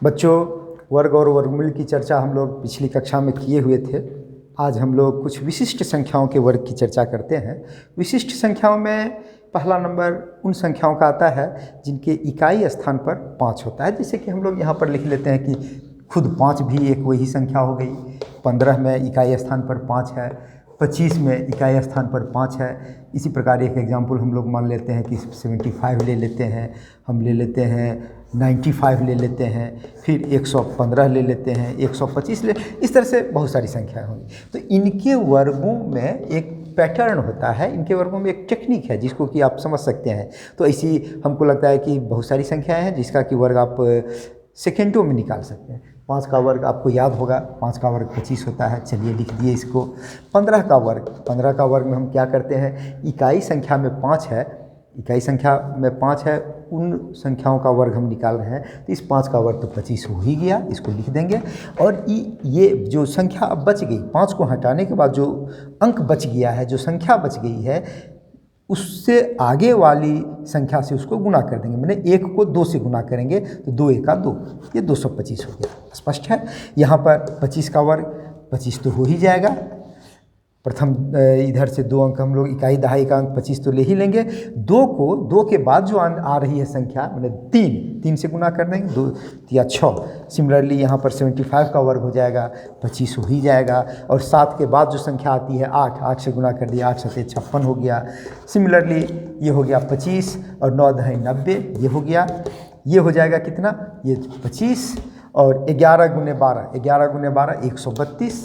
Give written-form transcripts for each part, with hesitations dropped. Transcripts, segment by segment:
बच्चों, वर्ग और वर्गमूल की चर्चा हम लोग पिछली कक्षा में किए हुए थे। आज हम लोग कुछ विशिष्ट संख्याओं के वर्ग की चर्चा करते हैं। विशिष्ट संख्याओं में पहला नंबर उन संख्याओं का आता है जिनके इकाई स्थान पर 5 होता है। जैसे कि हम लोग यहाँ पर लिख लेते हैं कि खुद 5 भी एक वही संख्या हो गई। 15 में इकाई स्थान पर 5 है, 25 में इकाई स्थान पर 5 है। इसी प्रकार एक एग्जाम्पल हम लोग मान लेते हैं कि 75 ले लेते हैं, हम ले लेते हैं 95 ले लेते हैं, फिर 115 ले लेते हैं, 125 ले, इस तरह से बहुत सारी संख्याएं होंगी। तो इनके वर्गों में एक पैटर्न होता है, इनके वर्गों में एक टेक्निक है जिसको कि आप समझ सकते हैं। तो ऐसी हमको लगता है कि बहुत सारी संख्याएं हैं जिसका कि वर्ग आप सेकेंडों में निकाल सकते हैं। 5 का वर्ग आपको याद होगा, 5 का वर्ग 25 होता है। चलिए लिख दिए इसको। 15 का वर्ग में हम क्या करते हैं, इकाई संख्या में 5 है, इकाई संख्या में 5 है, उन संख्याओं का वर्ग हम निकाल रहे हैं। तो इस 5 का वर्ग तो 25 हो ही गया, इसको लिख देंगे। और ये जो संख्या अब बच गई, 5 को हटाने के बाद जो अंक बच गया है, जो संख्या बच गई है, उससे आगे वाली संख्या से उसको गुणा कर देंगे। मैंने 1 को 2 से गुणा करेंगे तो 2 एका 2, ये 225 हो गया। स्पष्ट है। यहाँ पर 25 का वर्ग 25 तो हो ही जाएगा। प्रथम इधर से 2 अंक हम लोग इकाई दहाई का अंक 25 तो ले ही लेंगे। 2 के बाद जो आ रही है संख्या, मैंने 3 से गुना कर देंगे, 2 या 6। सिमिलरली यहाँ पर 75 का वर्ग हो जाएगा, 25 हो ही जाएगा। और 7 के बाद जो संख्या आती है 8 से गुना कर दिया, 8 7 56 हो गया। सिमिलरली ये हो गया 25 और 9 दहाई 90, ये हो गया। ये हो जाएगा कितना, ये 25 और 11 गुने 12 132,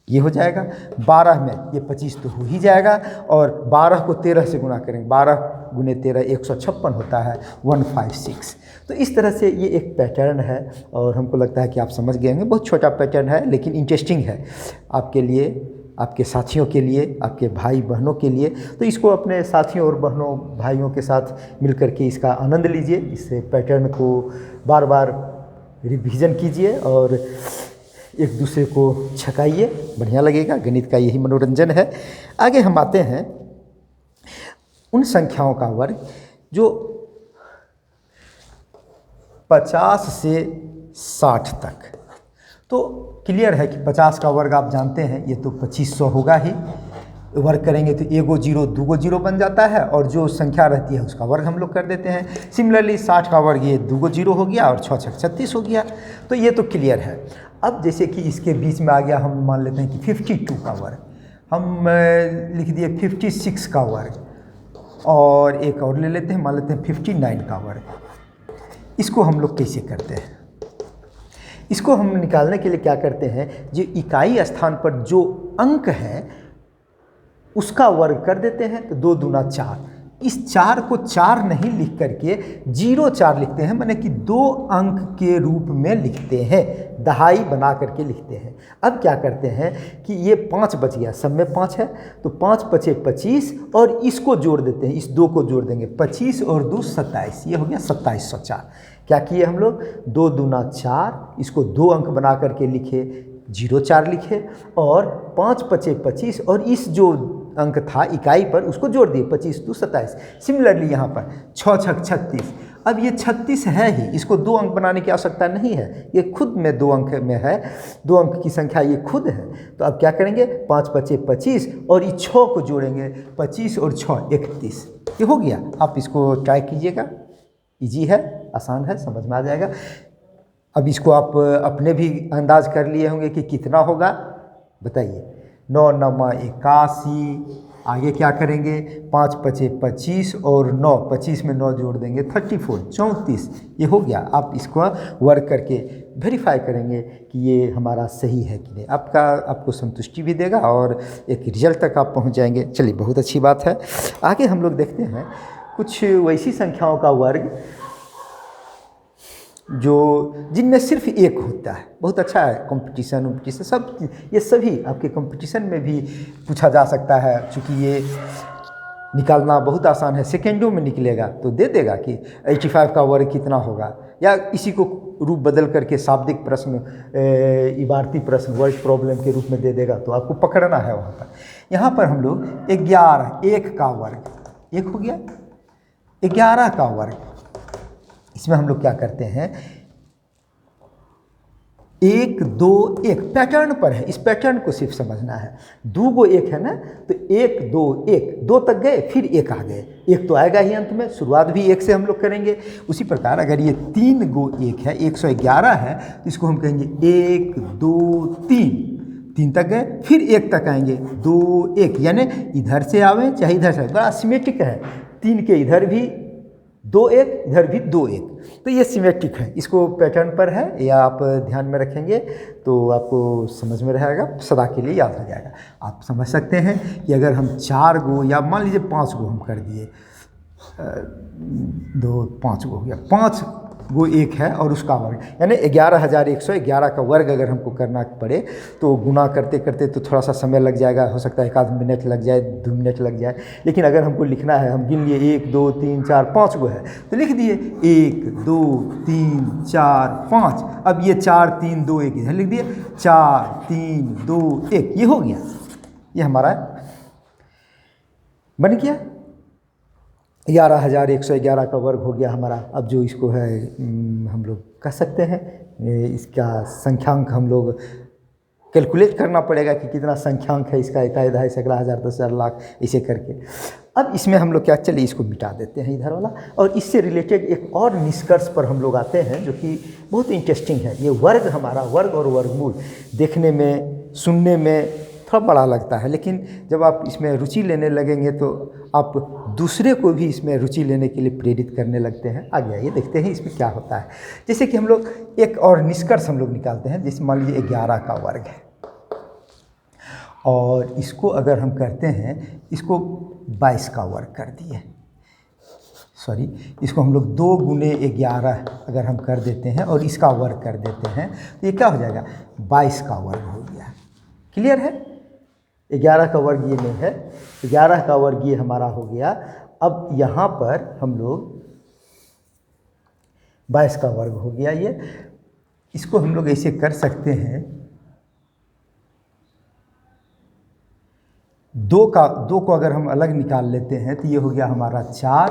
ये हो जाएगा। 12 में ये 25 तो हो ही जाएगा। और 12 को 13 से गुना करेंगे, 12 गुने 13 156 होता है, 156। तो इस तरह से ये एक पैटर्न है और हमको लगता है कि आप समझ गए होंगे। बहुत छोटा पैटर्न है लेकिन इंटरेस्टिंग है आपके लिए, आपके साथियों के लिए, आपके भाई बहनों के लिए। तो इसको अपने साथियों और बहनों भाइयों के साथ मिल कर के इसका आनंद लीजिए। इस पैटर्न को बार बार रिवीजन कीजिए और एक दूसरे को छकाइए, बढ़िया लगेगा। गणित का यही मनोरंजन है। आगे हम आते हैं उन संख्याओं का वर्ग जो 50 से 60 तक। तो क्लियर है कि 50 का वर्ग आप जानते हैं, ये तो 2500 होगा ही। वर्ग करेंगे तो 1 0 2 0 बन जाता है और जो संख्या रहती है उसका वर्ग हम लोग कर देते हैं। सिमिलरली 60 का वर्ग ये 2 0 हो गया और 6 6 36 हो गया। तो ये तो क्लियर है। अब जैसे कि इसके बीच में आ गया, हम मान लेते हैं कि 52 का वर्ग, हम लिख दिए 56 का वर्ग और एक और ले लेते हैं, मान लेते हैं 59 का वर्ग। इसको हम लोग कैसे करते हैं, इसको हम निकालने के लिए क्या करते हैं, जो इकाई स्थान पर जो अंक है उसका वर्ग कर देते हैं। तो 2 दूना 4, इस 4 को 4 नहीं लिख करके 04 लिखते हैं, माने कि 2 अंक के रूप में लिखते हैं, दहाई बना करके लिखते हैं। अब क्या करते हैं कि ये 5 बच गया, सब में 5 है, तो 5 पचे 25 और इसको जोड़ देते हैं, इस 2 को जोड़ देंगे, 25 और 2 27, ये हो गया 2704। क्या किए हम लोग, 2 दूना 4, इसको 2 अंक बना करके लिखे, 04 लिखे और 5 पचे 25 और इस जो अंक था इकाई पर उसको जोड़ दिए, 25 2 27। सिमिलरली यहाँ पर 6 6 36, अब ये 36 है ही, इसको 2 अंक बनाने की आवश्यकता नहीं है, ये खुद में 2 अंक में है, 2 अंक की संख्या ये खुद है। तो अब क्या करेंगे, 5 पचे 25 और ये 6 को जोड़ेंगे, 25 और 6 31, ये हो गया। आप इसको ट्राई कीजिएगा, इजी है, आसान है, समझ में आ जाएगा। अब इसको आप अपने भी अंदाज कर लिए होंगे कि कितना होगा, बताइए। 9 9 81, आगे क्या करेंगे, 5 पचे 25 और 9, 25 में 9 जोड़ देंगे, 34 34, ये हो गया। आप इसको वर्क करके वेरीफाई करेंगे कि ये हमारा सही है कि नहीं। आपको संतुष्टि भी देगा और एक रिजल्ट तक आप पहुंच जाएंगे। चलिए, बहुत अच्छी बात है। आगे हम लोग देखते हैं कुछ वैसी संख्याओं का वर्ग जो जिनमें सिर्फ एक होता है। बहुत अच्छा है, कंपटीशन सब, ये सभी आपके कंपटीशन में भी पूछा जा सकता है। चूँकि ये निकालना बहुत आसान है, सेकेंडों में निकलेगा तो दे देगा कि 85 का वर्ग कितना होगा, या इसी को रूप बदल करके शाब्दिक प्रश्न, इबारती प्रश्न, वर्ड प्रॉब्लम के रूप में दे देगा, तो आपको पकड़ना है वहाँ पर। यहाँ पर हम लोग 11, 1 का वर्ग, 1 हो गया, 11 का वर्ग, इसमें हम लोग क्या करते हैं, 1 2 1 पैटर्न पर है, इस पैटर्न को सिर्फ समझना है। 2 गो 1 है ना, तो 1 2 1 2 तक गए, फिर 1 आ गए, 1 तो आएगा ही अंत में, शुरुआत भी 1 से हम लोग करेंगे। उसी प्रकार अगर ये 3 गो 1 है, 111 है, तो इसको हम कहेंगे 1 2 3, 3 तक गए, फिर 1 तक आएंगे, 2 1, यानी इधर से आवे चाहे इधर से, बड़ा सिमेट्रिक है। 3 के इधर भी 2 1, इधर भी 2 1, तो ये सिमेट्रिक है, इसको पैटर्न पर है, या आप ध्यान में रखेंगे तो आपको समझ में रहेगा, सदा के लिए याद हो जाएगा। आप समझ सकते हैं कि अगर हम 4 गो या मान लीजिए 5 गो हम कर दिए, 2 5 गो हो गया, 5 गो 1 है और उसका वर्ग, यानी 11,111 का वर्ग अगर हमको करना पड़े तो गुना करते करते तो थोड़ा सा समय लग जाएगा, हो सकता है 1 मिनट लग जाए, 2 मिनट लग जाए। लेकिन अगर हमको लिखना है, हम गिन लिए 1 2 3 4 5 गो है, तो लिख दिए 1 2 3 4 5। अब ये 4 3 2 1 इधर लिख दिए, 4 3 2 1, ये हो गया, ये हमारा बन गया 11,111 का वर्ग हो गया हमारा। अब जो इसको है हम लोग कह सकते हैं, इसका संख्यांक हम लोग कैलकुलेट करना पड़ेगा कि कितना संख्यांक है इसका, 1 2 सैकड़ा हज़ार 10,000 लाख ऐसे करके। अब इसमें हम लोग क्या, चलिए इसको मिटा देते हैं इधर वाला, और इससे रिलेटेड एक और निष्कर्ष पर हम लोग आते हैं जो कि बहुत इंटरेस्टिंग है। ये वर्ग हमारा, वर्ग और वर्गमूल देखने में सुनने में थोड़ा बड़ा लगता है, लेकिन जब आप इसमें रुचि लेने लगेंगे तो आप दूसरे को भी इसमें रुचि लेने के लिए प्रेरित करने लगते हैं। आगे आइए देखते हैं इसमें क्या होता है। जैसे कि हम लोग एक और निष्कर्ष हम लोग निकालते हैं, जैसे मान लीजिए 11 का वर्ग है, और इसको अगर हम करते हैं, इसको 22 का वर्ग कर दिए, सॉरी, इसको हम लोग 2 गुने 11 अगर हम कर देते हैं और इसका वर्ग कर देते हैं, तो ये क्या हो जाएगा, 22 का वर्ग हो गया। क्लियर है, 11 का वर्ग ये नहीं है, 11 का वर्ग ये हमारा हो गया। अब यहाँ पर हम लोग 22 का वर्ग हो गया ये, इसको हम लोग ऐसे कर सकते हैं, 2 को अगर हम अलग निकाल लेते हैं तो ये हो गया हमारा 4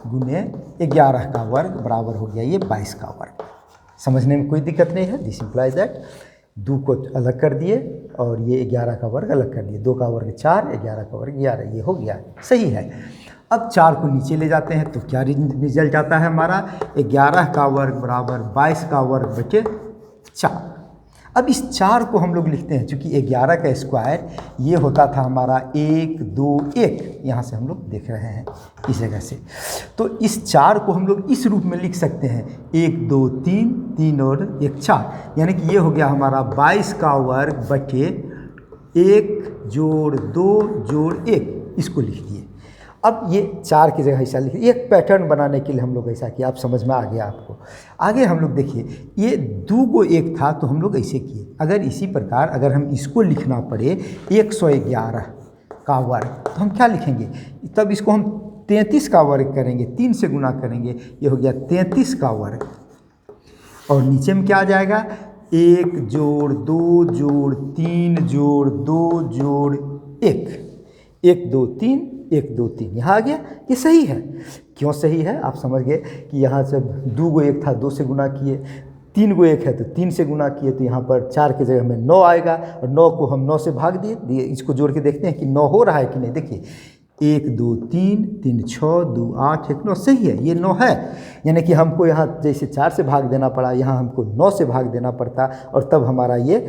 गुने 11 का वर्ग बराबर हो गया ये 22 का वर्ग। समझने में कोई दिक्कत नहीं है, दिस इम्प्लाइज दैट 2 को अलग कर दिए और ये 11 का वर्ग अलग कर दिए, 2 का वर्ग 4, 11 का वर्ग 11, ये हो गया, सही है। अब 4 को नीचे ले जाते हैं तो क्या रिजल्ट आता है हमारा, 11 का वर्ग बराबर 22 का वर्ग बटे 4। अब इस 4 को हम लोग लिखते हैं, चूँकि 11 का स्क्वायर ये होता था हमारा 1 2 1, यहाँ से हम लोग देख रहे हैं इस जगह से, तो इस 4 को हम लोग इस रूप में लिख सकते हैं, 1 2 3 3 और 1 4, यानी कि ये हो गया हमारा 22 का वर्ग बटे 1 जोड़ 2 जोड़ 1, इसको लिख दिए। अब ये 4 की जगह ऐसा लिखिए, एक पैटर्न बनाने के लिए हम लोग ऐसा किया, आप समझ में आ गया आपको। आगे हम लोग देखिए, ये 2 को 1 था तो हम लोग ऐसे किए, अगर इसी प्रकार अगर हम इसको लिखना पड़े 111 का वर्ग, तो हम क्या लिखेंगे, तब इसको हम 33 का वर्ग करेंगे, 3 से गुना करेंगे, ये हो गया 33 का वर्ग, और नीचे में क्या आ जाएगा, 1 जोड़ 2 जोड़ 3 जोड़ 2 जोड़ 1, 1 2 3 1 2 3, यहाँ आ गया, ये सही है। क्यों सही है, आप समझ गए कि यहाँ से 2 को 1 था 2 से गुना किए, 3 को 1 है तो 3 से गुना किए, तो यहाँ पर 4 की जगह में 9 आएगा, और 9 को हम 9 से भाग दिए। इसको जोड़ के देखते हैं कि 9 हो रहा है कि नहीं। देखिए 1 2 3 3 6 2 8 1 9, सही है, ये 9 है, यानी कि हमको यहाँ जैसे 4 से भाग देना पड़ा, यहाँ हमको 9 से भाग देना पड़ता, और तब हमारा ये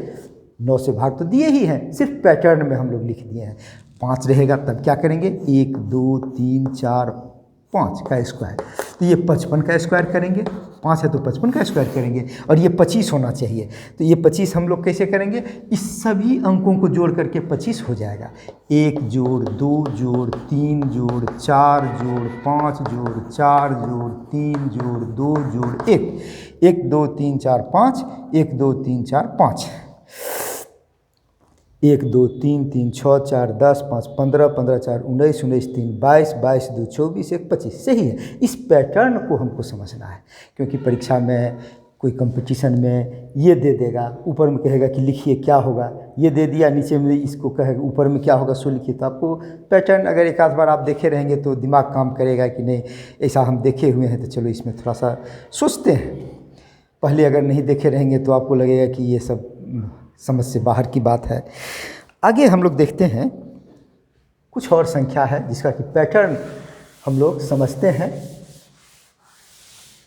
9 से भाग तो दिए ही हैं, सिर्फ पैटर्न में हम लोग लिख दिए हैं। 5 रहेगा तब क्या करेंगे, 1 2 3 4 5 का स्क्वायर, तो ये 55 का स्क्वायर करेंगे, 5 है तो 55 का स्क्वायर करेंगे, और ये 25 होना चाहिए, तो ये 25 हम लोग कैसे करेंगे, इस सभी अंकों को जोड़ करके 25 हो जाएगा। 1 जोड़ 2 जोड़ 3 जोड़ 4 जोड़ 5 जोड़ 4 जोड़ 3 जोड़ 2 जोड़ 1, 1 2 3 4 5, 1 2 3 4 5, 1 2 3 3 6 4 10 5 15 15 4 19 19 3 22 22 2 24 1 25, सही है। इस पैटर्न को हमको समझना है, क्योंकि परीक्षा में कोई कंपटीशन में ये दे देगा, ऊपर में कहेगा कि लिखिए क्या होगा, ये दे दिया, नीचे में इसको कहेगा ऊपर में क्या होगा सो लिखिए, तो आपको पैटर्न अगर एक आध बार आप देखे रहेंगे तो दिमाग काम करेगा कि नहीं ऐसा हम देखे हुए हैं, तो चलो इसमें थोड़ा सा सोचते हैं। पहले अगर नहीं देखे रहेंगे तो आपको लगेगा कि ये सब समझ से बाहर की बात है। आगे हम लोग देखते हैं कुछ और संख्या है जिसका कि पैटर्न हम लोग समझते हैं।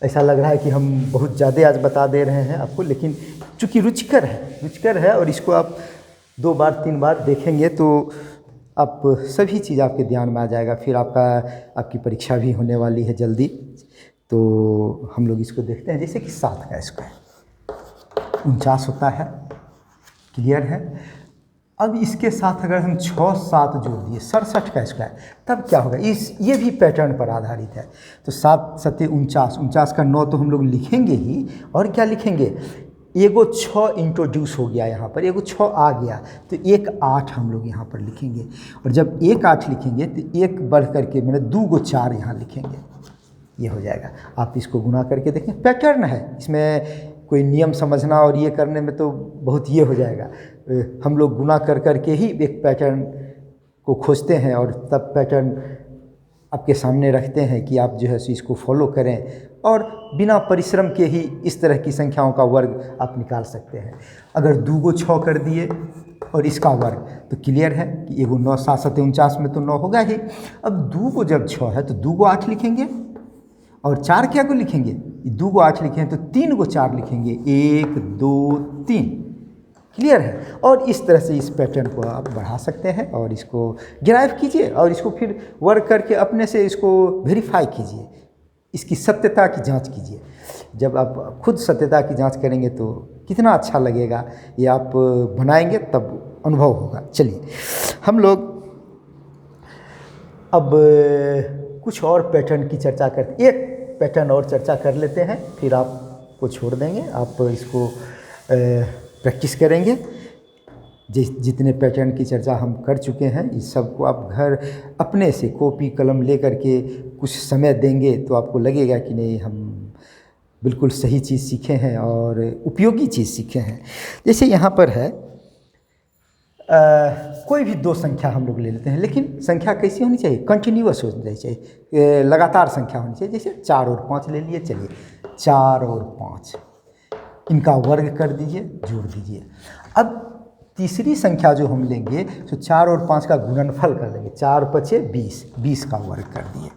ऐसा लग रहा है कि हम बहुत ज़्यादा आज बता दे रहे हैं आपको, लेकिन चूँकि रुचिकर है और इसको आप 2 बार 3 बार देखेंगे तो आप सभी चीज़ आपके ध्यान में आ जाएगा। फिर आपकी परीक्षा भी होने वाली है जल्दी। तो हम लोग इसको देखते हैं, जैसे कि 7 का स्क्वायर 49 होता है, क्लियर है। अब इसके साथ अगर हम 6 7 जोड़ दिए 67 का स्क्वायर, तब क्या होगा? ये भी पैटर्न पर आधारित है। तो 7 7 49, 49 का 9 तो हम लोग लिखेंगे ही, और क्या लिखेंगे? एगो 6 इंट्रोड्यूस हो गया यहाँ पर, एगो 6 आ गया तो एक 8 हम लोग यहाँ पर लिखेंगे। और जब एक 8 लिखेंगे तो एक बढ़ करके मैंने 2 गो 4 यहाँ लिखेंगे, ये हो जाएगा। आप इसको गुना करके देखें, पैटर्न है, इसमें कोई नियम समझना और ये करने में तो बहुत ये हो जाएगा। हम लोग गुना कर करके ही एक पैटर्न को खोजते हैं और तब पैटर्न आपके सामने रखते हैं कि आप जो है सो इसको फॉलो करें, और बिना परिश्रम के ही इस तरह की संख्याओं का वर्ग आप निकाल सकते हैं। अगर 2 गो 6 कर दिए और इसका वर्ग, तो क्लियर है कि एगो 9 7 7 49 में तो 9 होगा ही। अब 2 गो जब 6 है तो 2 गो 8 लिखेंगे, और 4 क्या को लिखेंगे? 2 गो 8 लिखें तो 3 गो 4 लिखेंगे, 1 2 3, क्लियर है। और इस तरह से इस पैटर्न को आप बढ़ा सकते हैं और इसको डिराइव कीजिए और इसको फिर वर्क करके अपने से इसको वेरीफाई कीजिए, इसकी सत्यता की जांच कीजिए। जब आप खुद सत्यता की जांच करेंगे तो कितना अच्छा लगेगा, ये आप बनाएंगे तब अनुभव होगा। चलिए हम लोग अब कुछ और पैटर्न की चर्चा करते, एक पैटर्न और चर्चा कर लेते हैं, फिर आपको छोड़ देंगे, आप इसको प्रैक्टिस करेंगे। जितने पैटर्न की चर्चा हम कर चुके हैं इस सब को आप घर अपने से कॉपी कलम ले करके कुछ समय देंगे तो आपको लगेगा कि नहीं, हम बिल्कुल सही चीज़ सीखे हैं और उपयोगी चीज़ सीखे हैं। जैसे यहाँ पर है कोई भी 2 संख्या हम लोग ले लेते हैं, लेकिन संख्या कैसी होनी चाहिए? कंटिन्यूअस होनी चाहिए, लगातार संख्या होनी चाहिए। जैसे 4 और 5 ले लिए, चलिए 4 और 5 इनका वर्ग कर दीजिए, जोड़ दीजिए। अब तीसरी संख्या जो हम लेंगे तो 4 और 5 का गुणनफल कर लेंगे, 4 5 20, 20 का वर्ग कर दिए।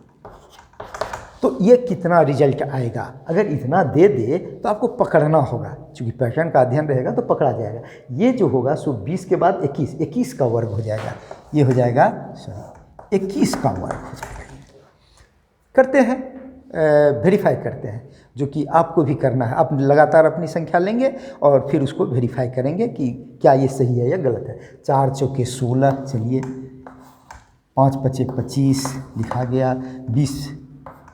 तो ये कितना रिजल्ट आएगा? अगर इतना दे दे तो आपको पकड़ना होगा, क्योंकि पैटर्न का अध्ययन रहेगा तो पकड़ा जाएगा। ये जो होगा सो 20 के बाद 21, 21 का वर्ग हो जाएगा, ये हो जाएगा 21 का वर्ग हो जाएगा। करते हैं, वेरीफाई करते हैं, जो कि आपको भी करना है। आप लगातार अपनी संख्या लेंगे और फिर उसको वेरीफाई करेंगे कि क्या ये सही है या गलत है। 4 चौके 16, चलिए 5 5 25 लिखा गया, 20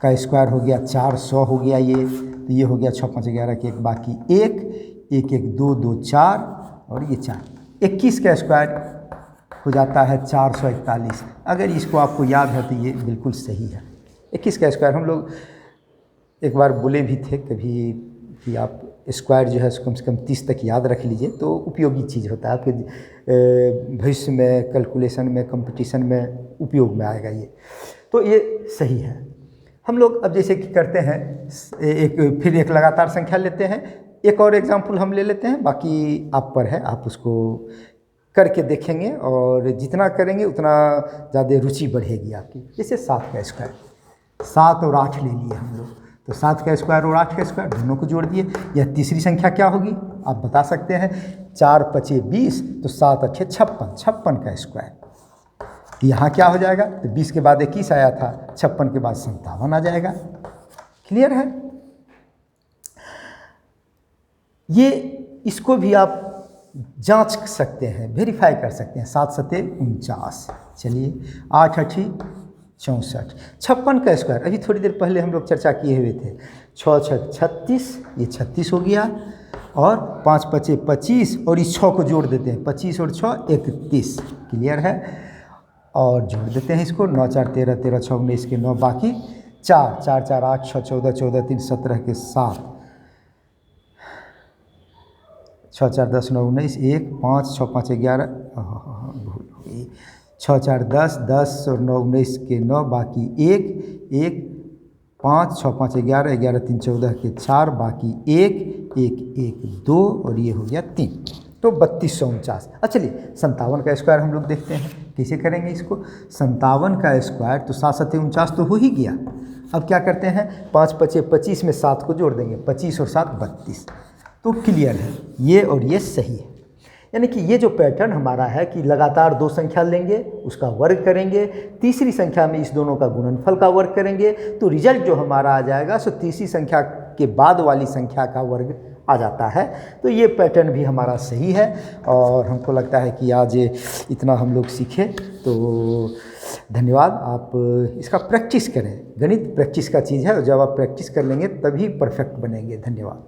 का स्क्वायर हो गया 400 हो गया, ये तो ये हो गया 6 5 11 के एक, बाकी 1 1 1 2 2 4 और ये 4, 21 का स्क्वायर हो जाता है 441। अगर इसको आपको याद है तो ये बिल्कुल सही है। 21 का स्क्वायर हम लोग एक बार बोले भी थे कभी कि आप स्क्वायर जो है कम से कम 30 तक याद रख लीजिए तो उपयोगी चीज़ होता है, आपके भविष्य में कैलकुलेशन में कंपटीशन में उपयोग में आएगा ये, तो ये सही है। हम लोग अब जैसे कि करते हैं फिर एक लगातार संख्या लेते हैं, एक और एग्जाम्पल हम ले लेते हैं, बाकी आप पर है, आप उसको करके देखेंगे और जितना करेंगे उतना ज़्यादा रुचि बढ़ेगी आपकी। जैसे 7 का स्क्वायर, 7 और 8 ले लिए हम लोग, तो 7 का स्क्वायर और 8 का स्क्वायर दोनों को जोड़ दिए। यह तीसरी संख्या क्या होगी आप बता सकते हैं? 4 5 20, तो 7 8 56, 56 का स्क्वायर। यहाँ क्या हो जाएगा? तो 20 के बाद 21 आया था, 56 के बाद 57 आ जाएगा। क्लियर है? ये इसको भी आप जांच सकते हैं, वेरीफाई कर सकते हैं। 7 7 49, चलिए 8 8 64, 56 का स्क्वायर अभी थोड़ी देर पहले हम लोग चर्चा किए हुए थे। 6 6 36, ये 36 हो गया, और 5 5 25 और इस 6 को जोड़ देते हैं, 25 और 6 31। क्लियर है? और जोड़ देते हैं इसको, 9 4 13 13 6 19 के 9, बाकी 4 4 4 8 6 14 14 3 17 के 7, 6 4 10 9 19 1 5 6 5 11, भूल हो गई, 6 4 10 10 और 9 19 के 9, बाकी 1 1 5 6 5 11 11 3 14 के 4, बाकी 1 एक एक 2 और ये हो गया 3, तो 3249। अच्छा चलिए 57 का स्क्वायर हम लोग देखते हैं कैसे करेंगे इसको। 57 का स्क्वायर तो 7 7 49 तो हो ही गया। अब क्या करते हैं, 5 5 25 में 7 को जोड़ देंगे, 25 और 7 32, तो क्लियर है ये और ये सही है। यानी कि ये जो पैटर्न हमारा है कि लगातार 2 संख्या लेंगे, उसका वर्ग करेंगे, तीसरी संख्या में इस दोनों का गुणनफल का वर्ग करेंगे, तो रिजल्ट जो हमारा आ जाएगा सो तीसरी संख्या के बाद वाली संख्या का वर्ग आ जाता है। तो ये पैटर्न भी हमारा सही है और हमको लगता है कि आज इतना हम लोग सीखे, तो धन्यवाद। आप इसका प्रैक्टिस करें, गणित प्रैक्टिस का चीज़ है और जब आप प्रैक्टिस कर लेंगे तभी परफेक्ट बनेंगे। धन्यवाद।